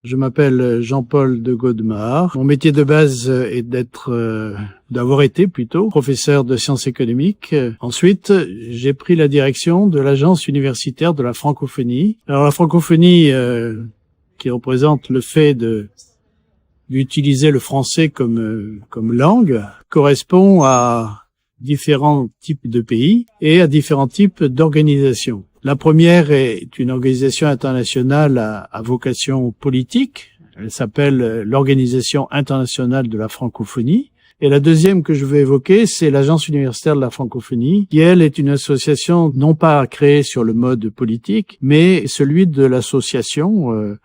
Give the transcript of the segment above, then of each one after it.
Je m'appelle Jean-Paul de Godemar. Mon métier de base est d'avoir été plutôt professeur de sciences économiques. Ensuite, j'ai pris la direction de l'agence universitaire de la francophonie. Alors la francophonie, qui représente le fait d'utiliser le français comme langue, correspond à différents types de pays et à différents types d'organisations. La première est une organisation internationale à vocation politique. Elle s'appelle l'Organisation internationale de la francophonie. Et la deuxième que je veux évoquer, c'est l'Agence universitaire de la francophonie, qui, elle, est une association non pas créée sur le mode politique, mais celui de l'association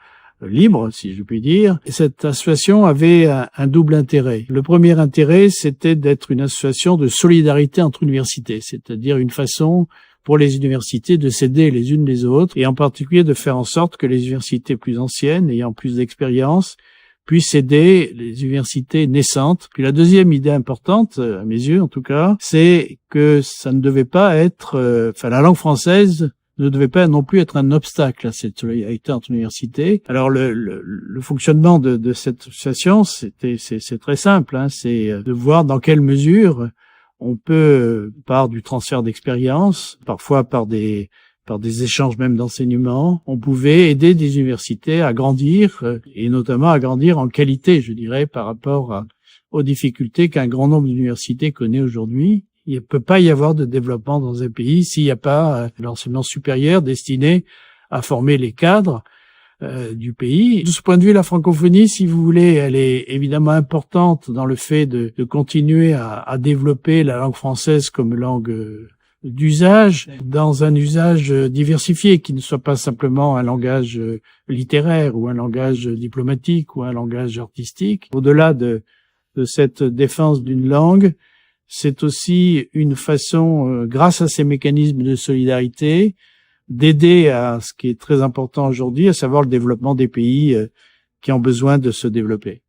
libre, si je puis dire. Et cette association avait un double intérêt. Le premier intérêt, c'était d'être une association de solidarité entre universités, c'est-à-dire une façon pour les universités de s'aider les unes les autres, et en particulier de faire en sorte que les universités plus anciennes, ayant plus d'expérience, puissent aider les universités naissantes. Puis la deuxième idée importante, à mes yeux en tout cas, c'est que ça ne devait pas être, la langue française ne devait pas non plus être un obstacle à cette solidarité entre universités. Alors le fonctionnement de cette association, c'est très simple, c'est de voir dans quelle mesure on peut, par du transfert d'expérience, parfois par des échanges même d'enseignement, on pouvait aider des universités à grandir, et notamment à grandir en qualité, je dirais, par rapport aux difficultés qu'un grand nombre d'universités connaît aujourd'hui. Il ne peut pas y avoir de développement dans un pays s'il n'y a pas l'enseignement supérieur destiné à former les cadres du pays. De ce point de vue, la francophonie, si vous voulez, elle est évidemment importante dans le fait de continuer à développer la langue française comme langue d'usage, dans un usage diversifié, qui ne soit pas simplement un langage littéraire ou un langage diplomatique ou un langage artistique. Au-delà de cette défense d'une langue, c'est aussi une façon, grâce à ces mécanismes de solidarité, d'aider à ce qui est très important aujourd'hui, à savoir le développement des pays qui ont besoin de se développer.